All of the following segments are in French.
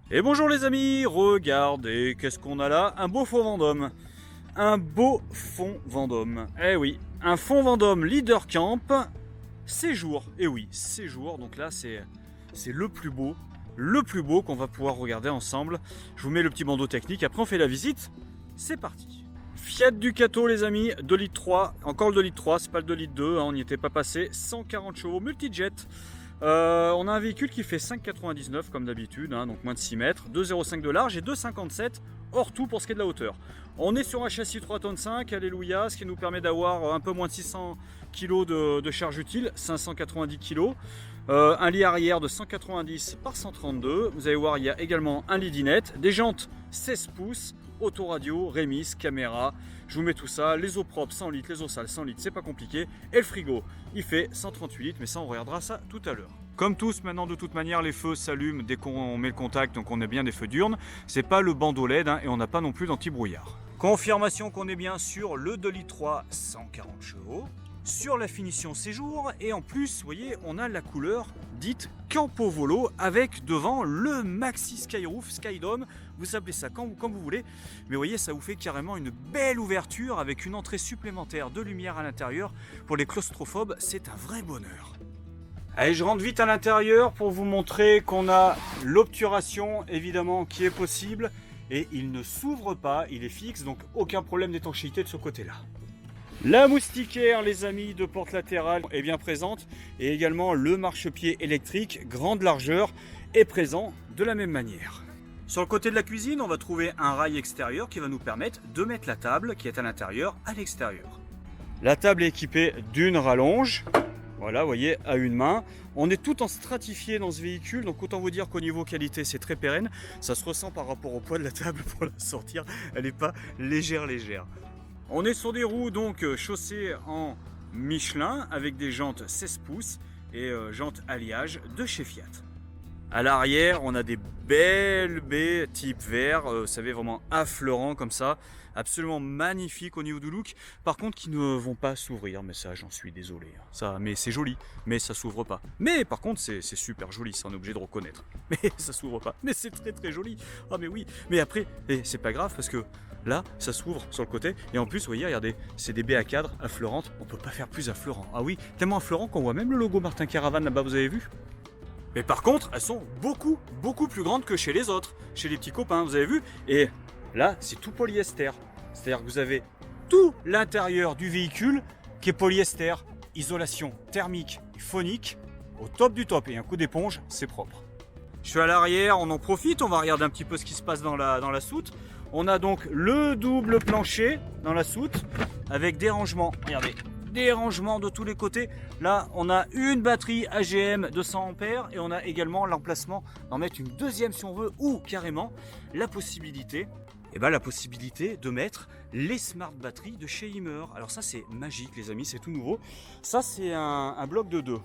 Et bonjour les amis, regardez, qu'est-ce qu'on a là? Un beau fond Vendôme. Un beau fond Vendôme. Eh oui, un fond Vendôme Leader Camp, séjour. Eh oui, séjour, donc là c'est le plus beau qu'on va pouvoir regarder ensemble. Je vous mets le petit bandeau technique, après on fait la visite. C'est parti. Fiat Ducato les amis, 2 litres 3, encore le 2 litres 3, c'est pas le 2 litres 2, hein, on n'y était pas passé. 140 chevaux, multijet. On a un véhicule qui fait 5,99 comme d'habitude, hein, donc moins de 6 mètres, 2,05 de large et 2,57 hors tout pour ce qui est de la hauteur. On est sur un châssis 3,5 tonnes, alléluia, ce qui nous permet d'avoir un peu moins de 600 kg de charge utile, 590 kg. Un lit arrière de 190 par 132, vous allez voir il y a également un lit dinette, des jantes 16 pouces, autoradio, remise, caméra, je vous mets tout ça, les eaux propres 100 litres, les eaux sales 100 litres, c'est pas compliqué, et le frigo il fait 138 litres, mais ça on regardera ça tout à l'heure. Comme tous maintenant de toute manière les feux s'allument dès qu'on met le contact, donc on a bien des feux diurnes, c'est pas le bandeau LED hein, et on n'a pas non plus d'anti-brouillard. Confirmation qu'on est bien sur le 2 litres 3, 140 chevaux, sur la finition séjour, et en plus vous voyez on a la couleur dite Campo Volo avec devant le Maxi Skyroof, Skydome, vous appelez ça comme vous voulez, mais vous voyez ça vous fait carrément une belle ouverture avec une entrée supplémentaire de lumière à l'intérieur. Pour les claustrophobes c'est un vrai bonheur. Allez, je rentre vite à l'intérieur pour vous montrer qu'on a l'obturation évidemment qui est possible et il ne s'ouvre pas, il est fixe, donc aucun problème d'étanchéité de ce côté-là. La moustiquaire, les amis, de porte latérale est bien présente et également le marchepied électrique grande largeur est présent de la même manière. Sur le côté de la cuisine, on va trouver un rail extérieur qui va nous permettre de mettre la table qui est à l'intérieur à l'extérieur. La table est équipée d'une rallonge. Voilà, vous voyez, à une main. On est tout en stratifié dans ce véhicule, donc autant vous dire qu'au niveau qualité, c'est très pérenne. Ça se ressent par rapport au poids de la table pour la sortir. Elle n'est pas légère. On est sur des roues donc chaussées en Michelin avec des jantes 16 pouces et jantes alliage de chez Fiat. À l'arrière, on a des belles baies type vert, vous savez, vraiment affleurant comme ça, absolument magnifique au niveau du look. Par contre, qui ne vont pas s'ouvrir, mais ça, j'en suis désolé. Ça, mais c'est joli, mais ça s'ouvre pas. Mais par contre, c'est super joli, ça on est obligé de reconnaître. Mais ça s'ouvre pas. Mais c'est très joli. Ah mais oui. Mais après, c'est pas grave parce que là, ça s'ouvre sur le côté. Et en plus, vous voyez, regardez, c'est des baies à cadre affleurantes. On peut pas faire plus affleurant. Ah oui, tellement affleurant qu'on voit même le logo Martin Caravan là-bas, vous avez vu? Mais par contre, elles sont beaucoup plus grandes que chez les autres, chez les petits copains, vous avez vu? Et là, c'est tout polyester. C'est-à-dire que vous avez tout l'intérieur du véhicule qui est polyester, isolation thermique et phonique, au top du top. Et un coup d'éponge, c'est propre. Je suis à l'arrière, on en profite, on va regarder un petit peu ce qui se passe dans la soute. On a donc le double plancher dans la soute, avec des rangements, regardez. Des rangements de tous les côtés. Là on a une batterie AGM de 100 ampères et on a également l'emplacement d'en mettre une deuxième si on veut, ou carrément la possibilité de mettre les smart batteries de chez Ymer. Alors ça c'est magique les amis, c'est tout nouveau. Ça c'est un bloc de 2.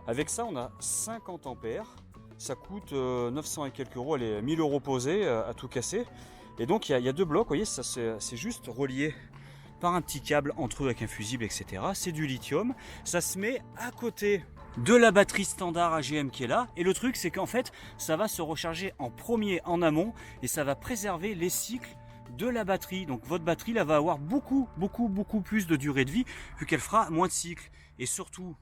Avec ça on a 50 ampères. Ça coûte 900 et quelques euros, allez, 1000 euros posés à tout casser. Et donc il y a deux blocs, vous voyez, ça c'est juste relié par un petit câble entre eux avec un fusible, etc. C'est du lithium. Ça se met à côté de la batterie standard AGM qui est là. Et le truc, c'est qu'en fait, ça va se recharger en premier en amont et ça va préserver les cycles de la batterie. Donc votre batterie là va avoir beaucoup plus de durée de vie vu qu'elle fera moins de cycles. Et surtout,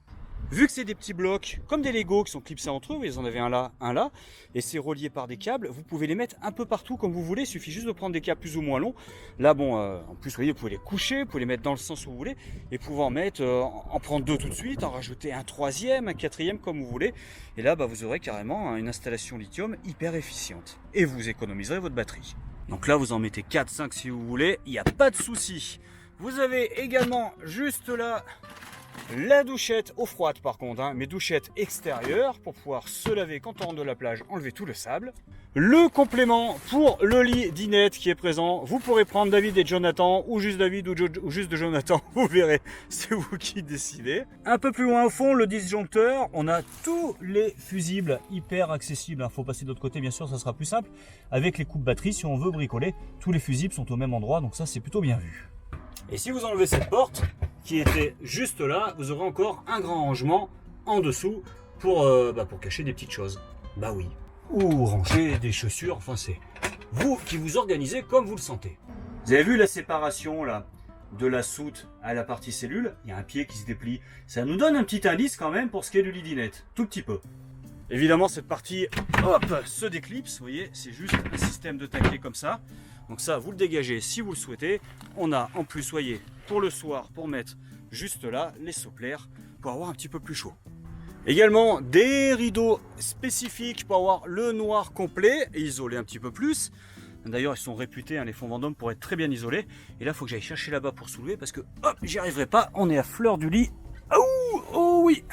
vu que c'est des petits blocs comme des Lego qui sont clipsés entre eux, vous en avez un là, et c'est relié par des câbles, vous pouvez les mettre un peu partout comme vous voulez, il suffit juste de prendre des câbles plus ou moins longs. Là bon, en plus vous voyez, vous pouvez les coucher, vous pouvez les mettre dans le sens où vous voulez, et pouvoir mettre, en prendre deux tout de suite, en rajouter un troisième, un quatrième comme vous voulez, et là bah, vous aurez carrément une installation lithium hyper efficiente, et vous économiserez votre batterie. Donc là vous en mettez 4, 5 si vous voulez, il n'y a pas de souci. Vous avez également juste là la douchette eau froide par contre, hein, mais douchette extérieure pour pouvoir se laver quand on rentre de la plage, enlever tout le sable. Le complément pour le lit dinette qui est présent, vous pourrez prendre David et Jonathan, ou juste David ou juste de Jonathan, vous verrez, c'est vous qui décidez. Un peu plus loin au fond, le disjoncteur, on a tous les fusibles hyper accessibles, il faut passer de l'autre côté bien sûr, ça sera plus simple. Avec les coupes batterie, si on veut bricoler, tous les fusibles sont au même endroit, donc ça c'est plutôt bien vu. Et si vous enlevez cette porte, qui était juste là, vous aurez encore un grand rangement en dessous pour cacher des petites choses. Bah oui. ou ranger des chaussures, enfin c'est vous qui vous organisez comme vous le sentez. Vous avez vu la séparation là de la soute à la partie cellule, il y a un pied qui se déplie. Ça nous donne un petit indice quand même pour ce qui est du lidinette, tout petit peu. Évidemment cette partie hop, se déclipse, vous voyez, c'est juste un système de taquet comme ça. Donc ça, vous le dégagez si vous le souhaitez. On a en plus, voyez, pour le soir, pour mettre juste là, les soplairs, pour avoir un petit peu plus chaud. Également des rideaux spécifiques pour avoir le noir complet et isoler un petit peu plus. D'ailleurs, ils sont réputés, hein, les fonds Vendôme, pour être très bien isolés. Et là, il faut que j'aille chercher là-bas pour soulever parce que hop, j'y arriverai pas. On est à fleur du lit. Oh, oh oui.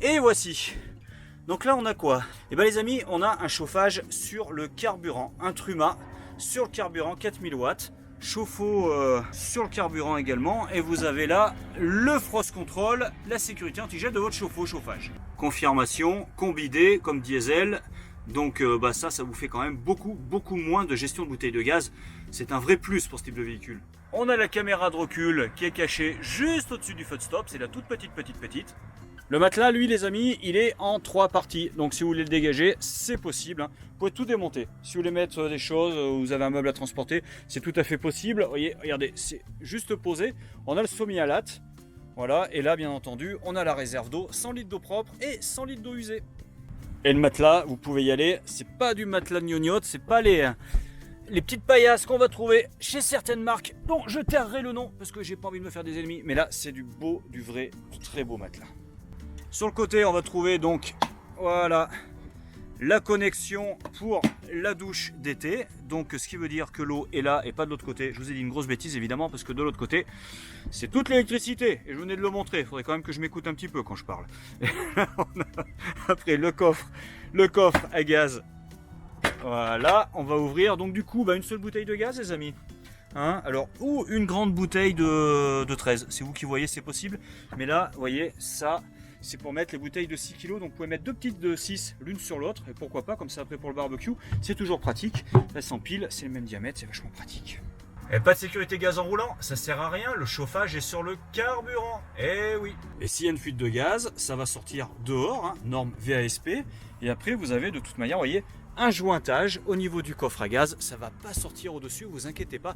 Et voici. Donc là, on a quoi? Eh bien les amis, on a un chauffage sur le carburant, un Truma sur le carburant 4000 watts, chauffe-eau sur le carburant également, et vous avez là le frost control, la sécurité anti-gel de votre chauffe-eau chauffage. Confirmation, combidé comme diesel, donc ça vous fait quand même beaucoup moins de gestion de bouteilles de gaz. C'est un vrai plus pour ce type de véhicule. On a la caméra de recul qui est cachée juste au-dessus du feu de stop, c'est la toute petite. Le matelas, lui, les amis, il est en 3 parties. Donc, si vous voulez le dégager, c'est possible. Vous pouvez tout démonter. Si vous voulez mettre des choses, vous avez un meuble à transporter, c'est tout à fait possible. Vous voyez, regardez, c'est juste posé. On a le somialate. Voilà. Et là, bien entendu, on a la réserve d'eau, 100 litres d'eau propre et 100 litres d'eau usée. Et le matelas, vous pouvez y aller. C'est pas du matelas de gnognotte, c'est pas les petites paillasses qu'on va trouver chez certaines marques dont je tairai le nom parce que j'ai pas envie de me faire des ennemis. Mais là, c'est du beau, du vrai, du très beau matelas. Sur le côté, on va trouver donc, voilà, la connexion pour la douche d'été. Donc, ce qui veut dire que l'eau est là et pas de l'autre côté. Je vous ai dit une grosse bêtise, évidemment, parce que de l'autre côté, c'est toute l'électricité. Et je venais de le montrer. Il faudrait quand même que je m'écoute un petit peu quand je parle. Et là, on a après le coffre à gaz. Voilà, on va ouvrir. Donc, du coup, une seule bouteille de gaz, les amis. Hein, alors, ou une grande bouteille de 13. C'est vous qui voyez, c'est possible. Mais là, vous voyez, ça... c'est pour mettre les bouteilles de 6 kg, donc vous pouvez mettre 2 petites de 6 l'une sur l'autre, et pourquoi pas, comme ça après pour le barbecue, c'est toujours pratique. Là sans pile, c'est le même diamètre, c'est vachement pratique. Et pas de sécurité gaz en roulant, ça sert à rien, le chauffage est sur le carburant, eh oui. Et s'il y a une fuite de gaz, ça va sortir dehors, hein, norme VASP, et après vous avez de toute manière, vous voyez, un jointage au niveau du coffre à gaz, ça va pas sortir au-dessus, vous inquiétez pas,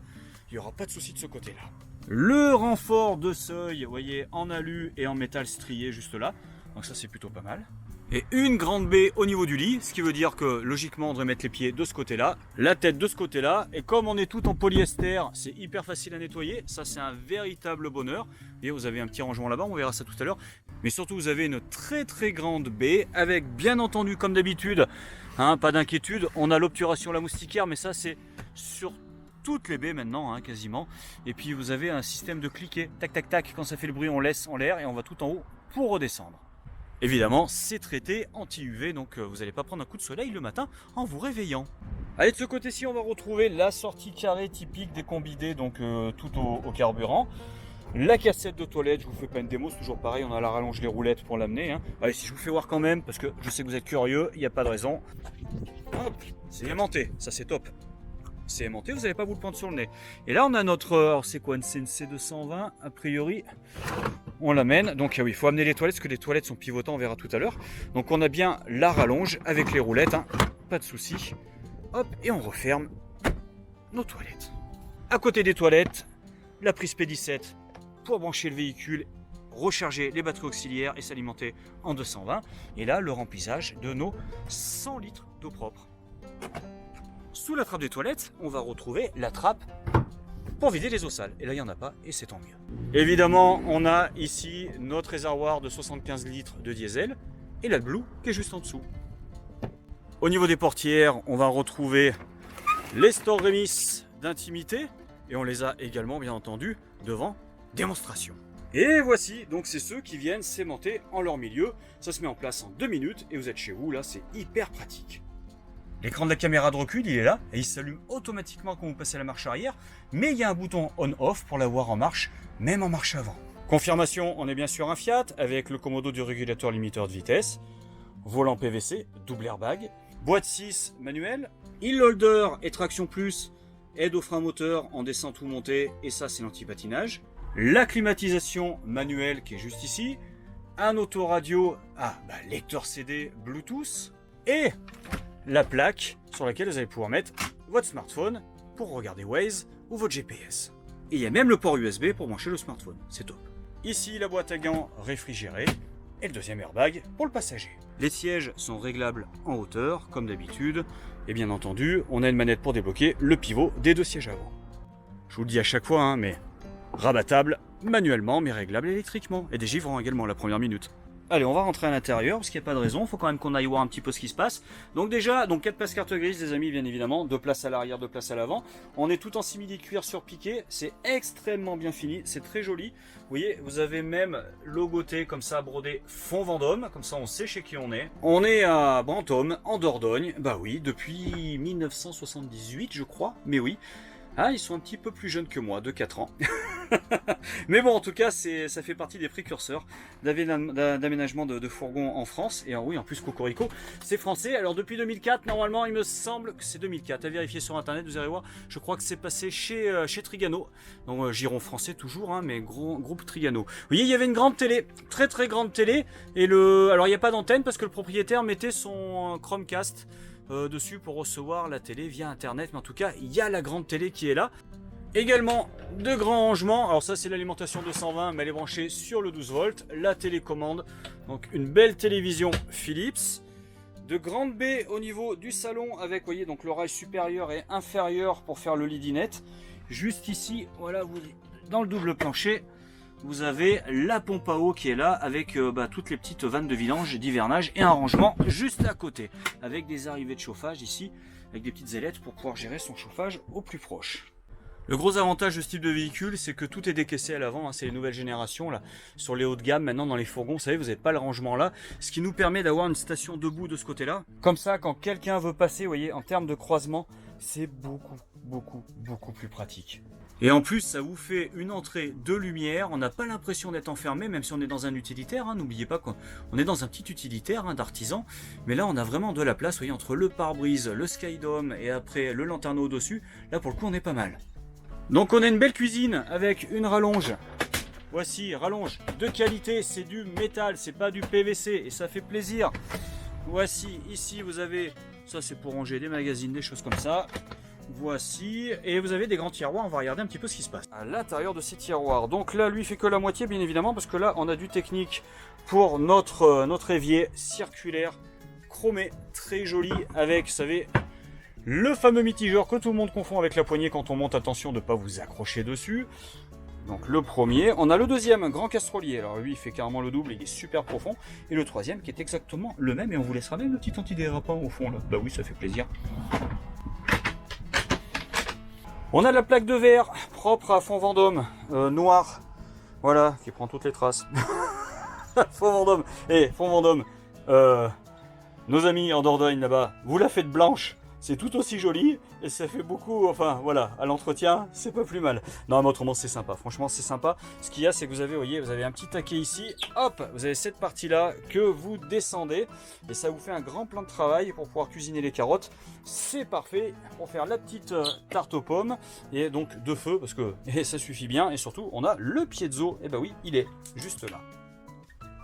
il n'y aura pas de souci de ce côté-là. Le renfort de seuil, vous voyez, en alu et en métal strié juste là. Donc ça, c'est plutôt pas mal. Et une grande baie au niveau du lit, ce qui veut dire que logiquement, on devrait mettre les pieds de ce côté-là, la tête de ce côté-là. Et comme on est tout en polyester, c'est hyper facile à nettoyer. Ça, c'est un véritable bonheur. Et vous avez un petit rangement là-bas, on verra ça tout à l'heure. Mais surtout, vous avez une très grande baie avec, bien entendu, comme d'habitude, hein, pas d'inquiétude, on a l'obturation la moustiquaire, mais ça, c'est sur toutes les baies maintenant, hein, quasiment. Et puis vous avez un système de cliquet, tac, quand ça fait le bruit, on laisse en l'air et on va tout en haut pour redescendre. Évidemment, c'est traité anti-UV, donc vous n'allez pas prendre un coup de soleil le matin en vous réveillant. Allez, de ce côté-ci, on va retrouver la sortie carrée typique des combidés, donc tout au carburant. La cassette de toilette, je vous fais pas une démo, c'est toujours pareil, on a la rallonge les roulettes pour l'amener. Hein. Allez, si je vous fais voir quand même, parce que je sais que vous êtes curieux, il n'y a pas de raison. Hop, c'est aimanté, ça c'est top. C'est aimanté, vous n'allez pas vous le prendre sur le nez. Et là, on a notre, alors c'est quoi, une CNC 220, a priori, on l'amène. Donc oui, il faut amener les toilettes, parce que les toilettes sont pivotants, on verra tout à l'heure. Donc on a bien la rallonge avec les roulettes, hein, pas de souci. Hop, et on referme nos toilettes. À côté des toilettes, la prise P17 pour brancher le véhicule, recharger les batteries auxiliaires et s'alimenter en 220. Et là, le remplissage de nos 100 litres d'eau propre. Sous la trappe des toilettes, on va retrouver la trappe pour vider les eaux sales. Et là, il n'y en a pas, et c'est tant mieux. Évidemment, on a ici notre réservoir de 75 litres de diesel et l'AdBlue qui est juste en dessous. Au niveau des portières, on va retrouver les Store Remis d'intimité et on les a également, bien entendu, devant démonstration. Et voici, donc c'est ceux qui viennent s'aimanter en leur milieu. Ça se met en place en 2 minutes et vous êtes chez vous, là, c'est hyper pratique. L'écran de la caméra de recul, il est là et il s'allume automatiquement quand vous passez à la marche arrière, mais il y a un bouton on-off pour l'avoir en marche, même en marche avant. Confirmation, on est bien sûr un Fiat avec le commodo du régulateur limiteur de vitesse, volant PVC, double airbag, boîte 6 manuel, hill holder et traction plus, aide au frein moteur en descente ou montée, et ça c'est l'anti-patinage, la climatisation manuelle qui est juste ici, un autoradio, lecteur CD Bluetooth, et la plaque sur laquelle vous allez pouvoir mettre votre smartphone pour regarder Waze ou votre GPS. Et il y a même le port USB pour brancher le smartphone, c'est top. Ici, la boîte à gants réfrigérée et le deuxième airbag pour le passager. Les sièges sont réglables en hauteur, comme d'habitude. Et bien entendu, on a une manette pour débloquer le pivot des 2 sièges avant. Je vous le dis à chaque fois, hein, mais rabattable manuellement, mais réglable électriquement. Et des givrons également la première minute. Allez, on va rentrer à l'intérieur, parce qu'il n'y a pas de raison, il faut quand même qu'on aille voir un petit peu ce qui se passe. Donc déjà, 4 places carte grise, les amis, bien évidemment, 2 places à l'arrière, 2 places à l'avant. On est tout en simili-cuir surpiqué, c'est extrêmement bien fini, c'est très joli. Vous voyez, vous avez même logoté comme ça, brodé fond Vendôme, comme ça on sait chez qui on est. On est à Brantôme, en Dordogne, bah oui, depuis 1978 je crois, mais oui. Ah, ils sont un petit peu plus jeunes que moi, de 4 ans. Mais bon, en tout cas, ça fait partie des précurseurs d'aménagement de fourgons en France. Et oui, en plus, Cocorico, c'est français. Alors, depuis 2004, normalement, il me semble que c'est 2004. À vérifier sur Internet, vous allez voir. Je crois que c'est passé chez Trigano. Donc, giron français toujours, hein, mais groupe Trigano. Vous voyez, il y avait une grande télé, très très grande télé. Et alors, il n'y a pas d'antenne parce que le propriétaire mettait son Chromecast dessus pour recevoir la télé via internet, mais en tout cas il y a la grande télé qui est là. Également de grands rangements, alors ça c'est l'alimentation 220 mais elle est branchée sur le 12 volts, la télécommande, donc une belle télévision Philips, de grandes baies au niveau du salon avec, voyez, donc le rail supérieur et inférieur pour faire le lit dinette. Juste ici, voilà, dans le double plancher, vous avez la pompe à eau qui est là avec toutes les petites vannes de vidange, d'hivernage et un rangement juste à côté avec des arrivées de chauffage ici avec des petites ailettes pour pouvoir gérer son chauffage au plus proche. Le gros avantage de ce type de véhicule, c'est que tout est décaissé à l'avant, hein, c'est les nouvelles générations là, sur les hauts de gamme maintenant dans les fourgons, vous savez, vous n'avez pas le rangement là, ce qui nous permet d'avoir une station debout de ce côté-là. Comme ça, quand quelqu'un veut passer, vous voyez, en termes de croisement, c'est beaucoup plus pratique. Et en plus, ça vous fait une entrée de lumière. On n'a pas l'impression d'être enfermé, même si on est dans un utilitaire. Hein. N'oubliez pas qu'on est dans un petit utilitaire d'artisan. Mais là, on a vraiment de la place, vous voyez, entre le pare-brise, le skydome et après le lanterneau au-dessus. Là, pour le coup, on est pas mal. Donc, on a une belle cuisine avec une rallonge. Voici, rallonge de qualité. C'est du métal, c'est pas du PVC. Et ça fait plaisir. Voici, ici, vous avez... Ça, c'est pour ranger des magazines, des choses comme ça. Voici, et vous avez des grands tiroirs, on va regarder un petit peu ce qui se passe à l'intérieur de ces tiroirs. Donc là, lui fait que la moitié, bien évidemment, parce que là, on a du technique pour notre évier circulaire, chromé, très joli, avec, vous savez, le fameux mitigeur que tout le monde confond avec la poignée quand on monte, attention de ne pas vous accrocher dessus. Donc le premier, on a le deuxième, grand castrolier, alors lui il fait carrément le double, il est super profond, et le troisième qui est exactement le même, et on vous laissera même le petit antidérapant au fond là, bah oui, ça fait plaisir. On a la plaque de verre propre à fond Vendôme, noir, voilà, qui prend toutes les traces. Fond Vendôme, fond Vendôme, nos amis en Dordogne là-bas, vous la faites blanche, c'est tout aussi joli, et ça fait beaucoup, enfin voilà, à l'entretien, c'est pas plus mal. Non, mais autrement c'est sympa, franchement c'est sympa. Ce qu'il y a, c'est que vous avez, voyez, vous avez un petit taquet ici, hop, vous avez cette partie-là que vous descendez, et ça vous fait un grand plan de travail pour pouvoir cuisiner les carottes. C'est parfait pour faire la petite tarte aux pommes, et donc de feu, parce que ça suffit bien, et surtout, on a le piezo, et bah oui, il est juste là.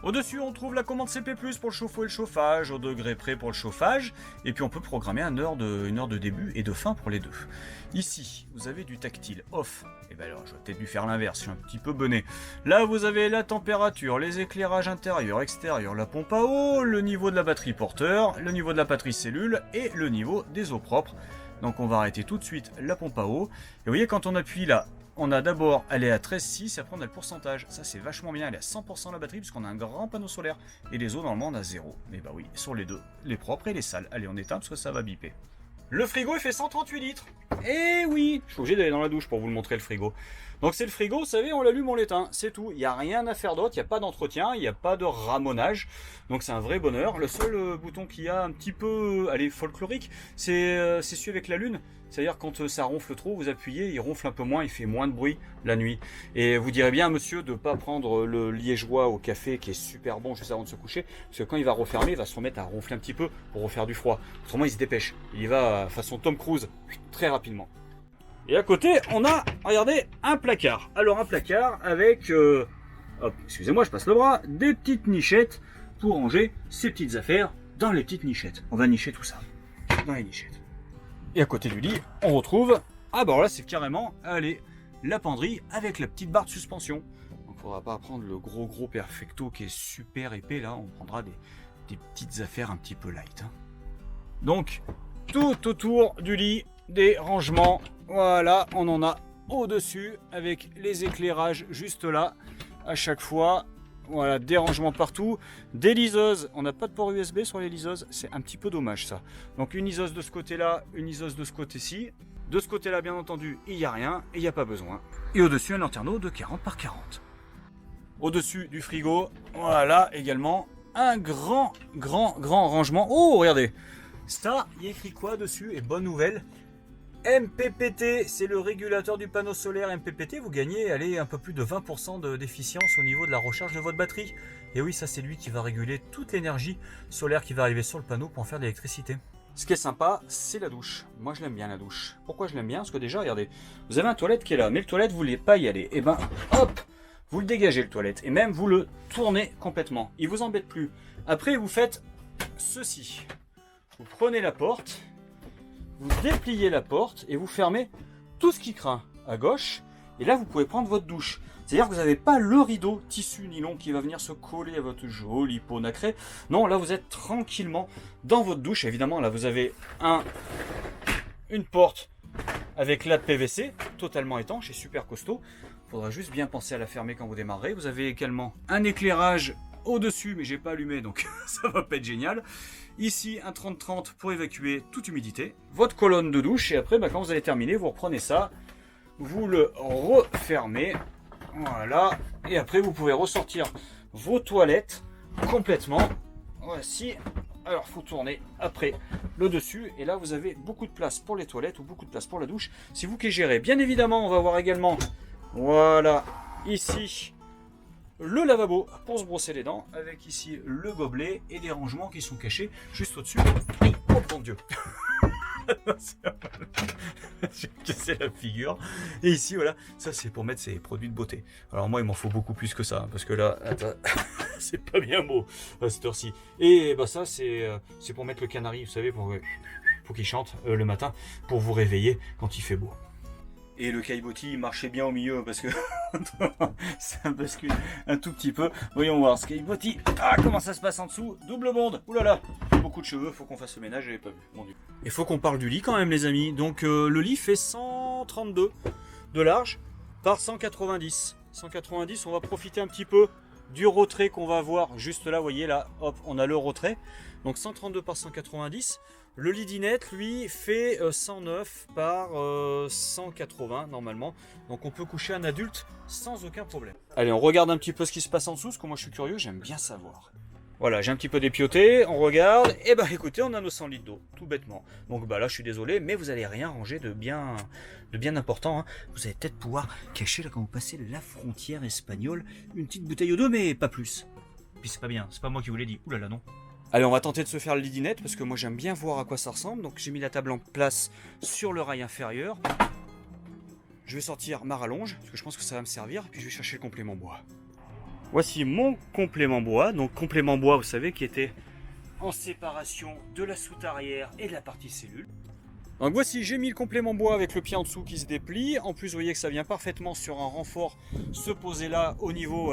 Au-dessus, on trouve la commande CP+, pour le chauffe-eau et le chauffage, au degré près pour le chauffage, et puis on peut programmer une heure de début et de fin pour les deux. Ici, vous avez du tactile off. Et bien alors, j'aurais peut-être dû faire l'inverse, je suis un petit peu bené. Là, vous avez la température, les éclairages intérieurs, extérieurs, la pompe à eau, le niveau de la batterie porteur, le niveau de la batterie cellule et le niveau des eaux propres. Donc on va arrêter tout de suite la pompe à eau. Et vous voyez, quand on appuie là, on a d'abord, elle est à 13,6 et après on a le pourcentage. Ça c'est vachement bien, elle est à 100% la batterie puisqu'on a un grand panneau solaire. Et les eaux normalement on a 0. Mais bah oui, sur les deux, les propres et les sales. Allez, on éteint parce que ça va biper. Le frigo il fait 138 litres. Et oui, je suis obligé d'aller dans la douche pour vous le montrer le frigo. Donc c'est le frigo, vous savez, on l'allume, on l'éteint, c'est tout. Il n'y a rien à faire d'autre, il n'y a pas d'entretien, il n'y a pas de ramonage. Donc c'est un vrai bonheur. Le seul bouton qu'il y a un petit peu, allez, folklorique, c'est celui avec la lune. C'est-à-dire quand ça ronfle trop, vous appuyez, il ronfle un peu moins, il fait moins de bruit la nuit. Et vous direz bien, monsieur, de ne pas prendre le liégeois au café qui est super bon juste avant de se coucher. Parce que quand il va refermer, il va se remettre à ronfler un petit peu pour refaire du froid. Autrement, il se dépêche. Il y va façon Tom Cruise, très rapidement. Et à côté, on a, regardez, un placard. Alors un placard avec, hop, excusez-moi, je passe le bras, des petites nichettes pour ranger ces petites affaires dans les petites nichettes. On va nicher tout ça. dans les nichettes. Et à côté du lit, on retrouve, ah bah là c'est carrément, allez, la penderie avec la petite barre de suspension. Donc il faudra pas prendre le gros perfecto qui est super épais là, on prendra des petites affaires un petit peu light. Hein. Donc tout autour du lit, des rangements, voilà, on en a au-dessus avec les éclairages juste là, à chaque fois. Voilà, des rangements partout, des liseuses, on n'a pas de port USB sur les liseuses, c'est un petit peu dommage ça. Donc une liseuse de ce côté-là, une liseuse de ce côté-ci. De ce côté-là, bien entendu, il n'y a rien et il n'y a pas besoin. Et au-dessus, un lanterneau de 40 par 40. Au-dessus du frigo, voilà également un grand rangement. Oh, regardez, ça, il y a écrit quoi dessus? Et bonne nouvelle, MPPT, c'est le régulateur du panneau solaire MPPT. Vous gagnez, allez, un peu plus de 20% d'efficience au niveau de la recharge de votre batterie. Et oui, ça c'est lui qui va réguler toute l'énergie solaire qui va arriver sur le panneau pour en faire de l'électricité. Ce qui est sympa, c'est la douche. Moi je l'aime bien la douche. Pourquoi je l'aime bien? Parce que déjà, regardez, vous avez un toilette qui est là, mais le toilette vous voulez pas y aller. Et ben, hop, vous le dégagez le toilette. Et même vous le tournez complètement. Il vous embête plus. Après, vous faites ceci. Vous prenez la porte. Vous dépliez la porte et vous fermez tout ce qui craint à gauche. Et là, vous pouvez prendre votre douche. C'est-à-dire que vous n'avez pas le rideau tissu nylon qui va venir se coller à votre jolie peau nacrée. Non, là, vous êtes tranquillement dans votre douche. Évidemment, là, vous avez une porte avec la de PVC, totalement étanche et super costaud. Il faudra juste bien penser à la fermer quand vous démarrerez. Vous avez également un éclairage au-dessus, mais j'ai pas allumé, donc ça va pas être génial. Ici, un 30-30 pour évacuer toute humidité. Votre colonne de douche, et après, quand vous allez terminer, vous reprenez ça, vous le refermez, voilà, et après, vous pouvez ressortir vos toilettes complètement. Voici, alors, il faut tourner après le dessus, et là, vous avez beaucoup de place pour les toilettes ou beaucoup de place pour la douche. C'est vous qui gérez. Bien évidemment, on va voir également, voilà, ici, le lavabo pour se brosser les dents, avec ici le gobelet et des rangements qui sont cachés juste au-dessus. Oh mon Dieu. J'ai cassé la figure. Et ici, voilà, ça c'est pour mettre ses produits de beauté. Alors moi, il m'en faut beaucoup plus que ça, parce que là, attends, c'est pas bien beau à cette heure-ci. Et bah ça, c'est pour mettre le canari, vous savez, pour qu'il chante le matin, pour vous réveiller quand il fait beau. Et le caillebotis marchait bien au milieu parce que ça bascule un tout petit peu. Voyons voir ce caillebotis. Ah, comment ça se passe en dessous? Double monde. Ouh là là. Beaucoup de cheveux, faut qu'on fasse le ménage, j'avais pas vu. Mon Dieu. Il faut qu'on parle du lit quand même, les amis. Donc le lit fait 132 de large par 190. 190, on va profiter un petit peu du retrait qu'on va voir juste là. Vous voyez là, hop, on a le retrait. Donc 132 par 190. Le lit dinette, lui, fait 109 par 180 normalement. Donc on peut coucher un adulte sans aucun problème. Allez, on regarde un petit peu ce qui se passe en dessous, parce que moi je suis curieux, j'aime bien savoir. Voilà, j'ai un petit peu dépioté, on regarde, et bah écoutez, on a nos 100 litres d'eau, tout bêtement. Donc bah là je suis désolé, mais vous allez rien ranger de bien important. Hein. Vous allez peut-être pouvoir cacher là quand vous passez la frontière espagnole, une petite bouteille d'eau, mais pas plus. Puis c'est pas bien, c'est pas moi qui vous l'ai dit, oulala non. Allez, on va tenter de se faire le lit dinette parce que moi j'aime bien voir à quoi ça ressemble. Donc j'ai mis la table en place sur le rail inférieur. Je vais sortir ma rallonge parce que je pense que ça va me servir. Puis je vais chercher le complément bois. Voici mon complément bois. Donc complément bois, vous savez, qui était en séparation de la soute arrière et de la partie cellule. Donc voici, j'ai mis le complément bois avec le pied en dessous qui se déplie. En plus, vous voyez que ça vient parfaitement sur un renfort se poser là au niveau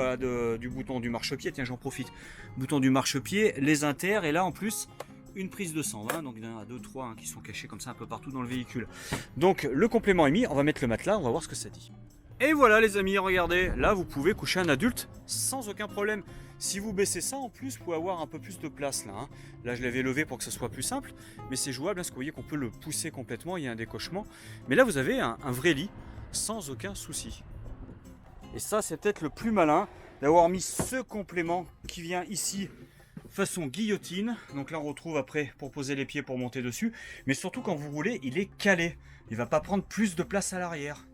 du bouton du marchepied. Tiens, j'en profite. Bouton du marchepied, les inters et là en plus une prise de 120. Donc il y en a 2-3 qui sont cachés comme ça un peu partout dans le véhicule. Donc le complément est mis, on va mettre le matelas, on va voir ce que ça dit. Et voilà les amis, regardez, là vous pouvez coucher un adulte sans aucun problème. Si vous baissez ça en plus, vous pouvez avoir un peu plus de place là. Hein. Là je l'avais levé pour que ce soit plus simple, mais c'est jouable, hein, parce que vous voyez qu'on peut le pousser complètement, il y a un décochement. Mais là vous avez un vrai lit sans aucun souci. Et ça c'est peut-être le plus malin, d'avoir mis ce complément qui vient ici façon guillotine. Donc là on retrouve après pour poser les pieds pour monter dessus. Mais surtout quand vous roulez, il est calé. Il ne va pas prendre plus de place à l'arrière.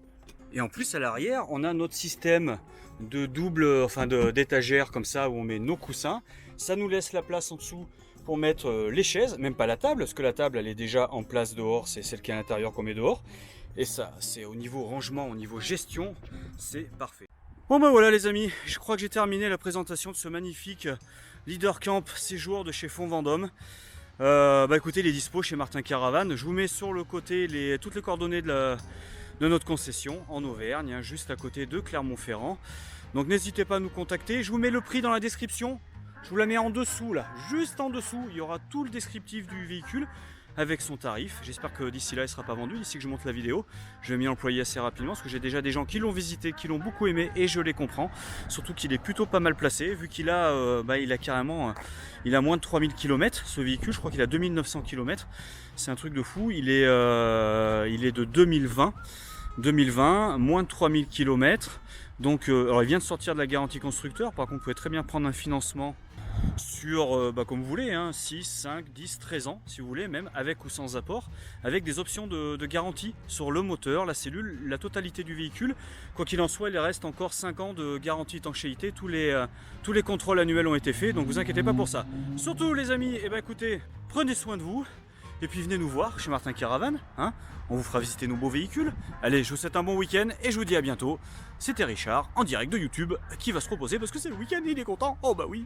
Et en plus à l'arrière, on a notre système de double, d'étagère comme ça où on met nos coussins. Ça nous laisse la place en dessous pour mettre les chaises, même pas la table, parce que la table elle est déjà en place dehors, c'est celle qui est à l'intérieur qu'on met dehors. Et ça, c'est au niveau rangement, au niveau gestion, c'est parfait. Bon ben voilà les amis, je crois que j'ai terminé la présentation de ce magnifique Leader Camp séjour de chez Fond Vendôme. Bah écoutez, il est dispo chez Martin Caravane. Je vous mets sur le côté toutes les coordonnées de notre concession en Auvergne, hein, juste à côté de Clermont-Ferrand. Donc n'hésitez pas à nous contacter. Je vous mets le prix dans la description. Je vous la mets en dessous là, juste en dessous. Il y aura tout le descriptif du véhicule avec son tarif. J'espère que d'ici là il ne sera pas vendu, d'ici que je monte la vidéo. Je vais m'y employer assez rapidement parce que j'ai déjà des gens qui l'ont visité, qui l'ont beaucoup aimé et je les comprends. Surtout qu'il est plutôt pas mal placé vu qu'il a, il a moins de 3000 km ce véhicule. Je crois qu'il a 2900 km. C'est un truc de fou. Il est de 2020, moins de 3000 km. Donc alors il vient de sortir de la garantie constructeur. Par contre vous pouvez très bien prendre un financement sur, comme vous voulez, hein, 6, 5, 10, 13 ans si vous voulez, même avec ou sans apport, avec des options de garantie sur le moteur, la cellule, la totalité du véhicule. Quoi qu'il en soit, il reste encore 5 ans de garantie étanchéité, tous les contrôles annuels ont été faits, donc vous inquiétez pas pour ça. Surtout les amis, écoutez, prenez soin de vous, et puis venez nous voir chez Martin Caravane, hein, on vous fera visiter nos beaux véhicules. Allez, je vous souhaite un bon week-end et je vous dis à bientôt. C'était Richard, en direct de YouTube, qui va se reposer parce que c'est le week-end, il est content. Oh bah oui.